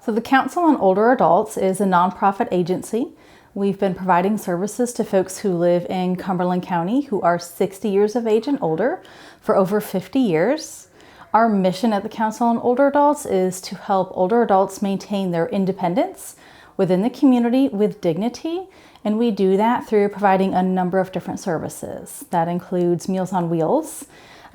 So the Council on Older Adults is a nonprofit agency. We've been providing services to folks who live in Cumberland County who are 60 years of age and older for over 50 years. Our mission at the Council on Older Adults is to help older adults maintain their independence within the community with dignity, and we do that through providing a number of different services. That includes Meals on Wheels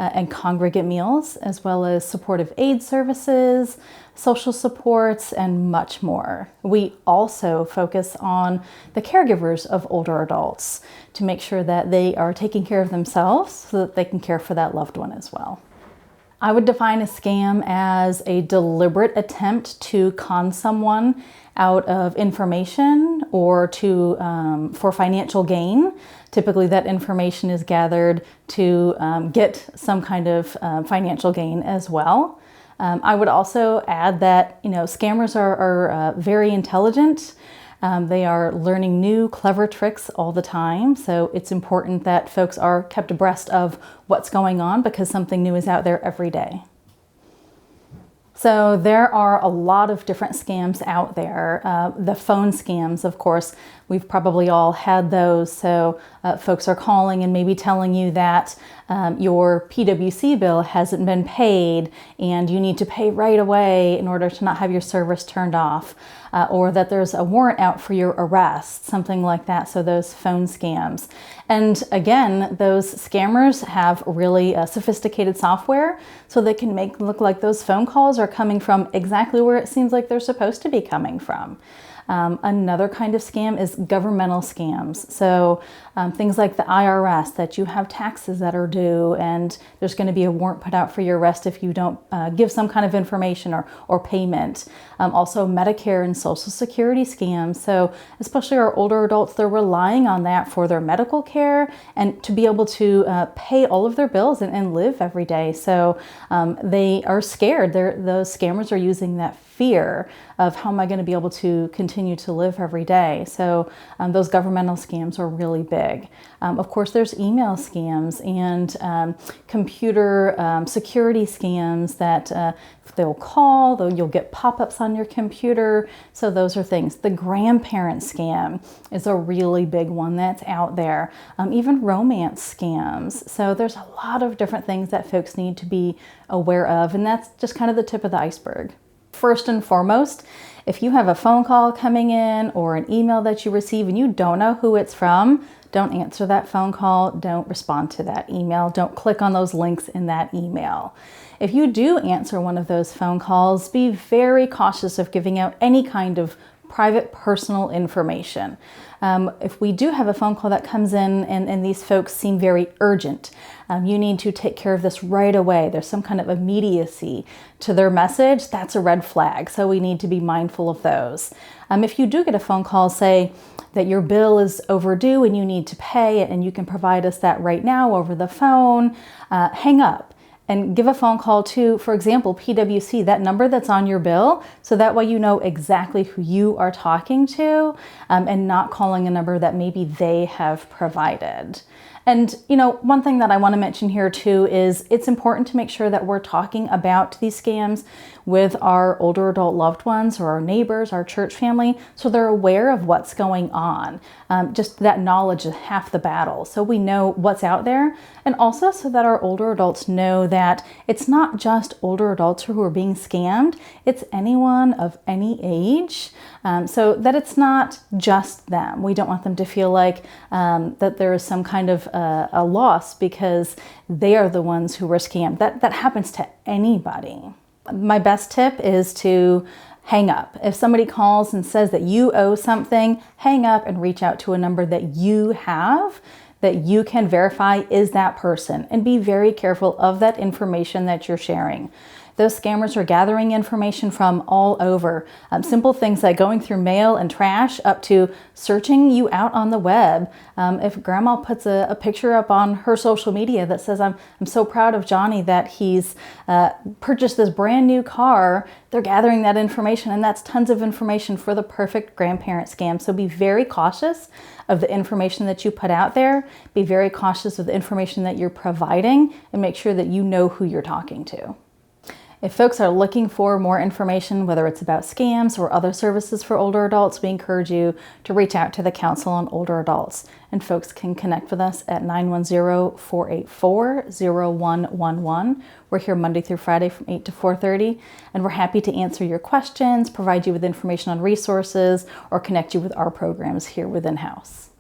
and congregate meals, as well as supportive aid services, social supports, and much more. We also focus on the caregivers of older adults to make sure that they are taking care of themselves so that they can care for that loved one as well. I would define a scam as a deliberate attempt to con someone out of information or for financial gain. Typically that information is gathered to get some kind of financial gain as well. I would also add that scammers are very intelligent. They are learning new clever tricks all the time, so it's important that folks are kept abreast of what's going on because something new is out there every day. So there are a lot of different scams out there. The phone scams, of course, we've probably all had those. So folks are calling and maybe telling you that your PWC bill hasn't been paid and you need to pay right away in order to not have your service turned off, or that there's a warrant out for your arrest, something like that. So those phone scams. And again, those scammers have really sophisticated software, so they can make it look like those phone calls are coming from exactly where it seems like they're supposed to be coming from. Another kind of scam is governmental scams. So things like the IRS, that you have taxes that are due and there's going to be a warrant put out for your arrest if you don't give some kind of information or payment. Also Medicare and Social Security scams. So especially our older adults, they're relying on that for their medical care and to be able to pay all of their bills and live every day. So they are scared. Those scammers are using that fear of how am I going to be able to continue to live every day. So those governmental scams are really big. Of course, there's email scams and computer security scams that they'll call, you'll get pop-ups on your computer. So those are things. The grandparent scam is a really big one that's out there. Even romance scams. So there's a lot of different things that folks need to be aware of, and that's just kind of the tip of the iceberg. First and foremost, if you have a phone call coming in or an email that you receive and you don't know who it's from, don't answer that phone call, don't respond to that email, don't click on those links in that email. If you do answer one of those phone calls, be very cautious of giving out any kind of private personal information. If we do have a phone call that comes in and these folks seem very urgent, you need to take care of this right away. There's some kind of immediacy to their message. That's a red flag. So we need to be mindful of those. If you do get a phone call, say that your bill is overdue and you need to pay it and you can provide us that right now over the phone, hang up. And give a phone call to, for example, PWC, that number that's on your bill, so that way you know exactly who you are talking to and not calling a number that maybe they have provided. And one thing that I want to mention here too is it's important to make sure that we're talking about these scams with our older adult loved ones or our neighbors, our church family, so they're aware of what's going on. Just that knowledge is half the battle. So we know what's out there, and also so that our older adults know that it's not just older adults who are being scammed, it's anyone of any age, so that it's not just them. We don't want them to feel like that there is some kind of a loss because they are the ones who were scammed. That happens to anybody. My best tip is to hang up. If somebody calls and says that you owe something, hang up and reach out to a number that you have, that you can verify is that person, and be very careful of that information that you're sharing. Those scammers are gathering information from all over. Simple things like going through mail and trash up to searching you out on the web. If grandma puts a picture up on her social media that says, I'm so proud of Johnny that he's purchased this brand new car, they're gathering that information, and that's tons of information for the perfect grandparent scam. So be very cautious of the information that you put out there. Be very cautious of the information that you're providing, and make sure that you know who you're talking to. If folks are looking for more information, whether it's about scams or other services for older adults, we encourage you to reach out to the Council on Older Adults. And folks can connect with us at 910-484-0111. We're here Monday through Friday from 8 to 4:30, and we're happy to answer your questions, provide you with information on resources, or connect you with our programs here within house.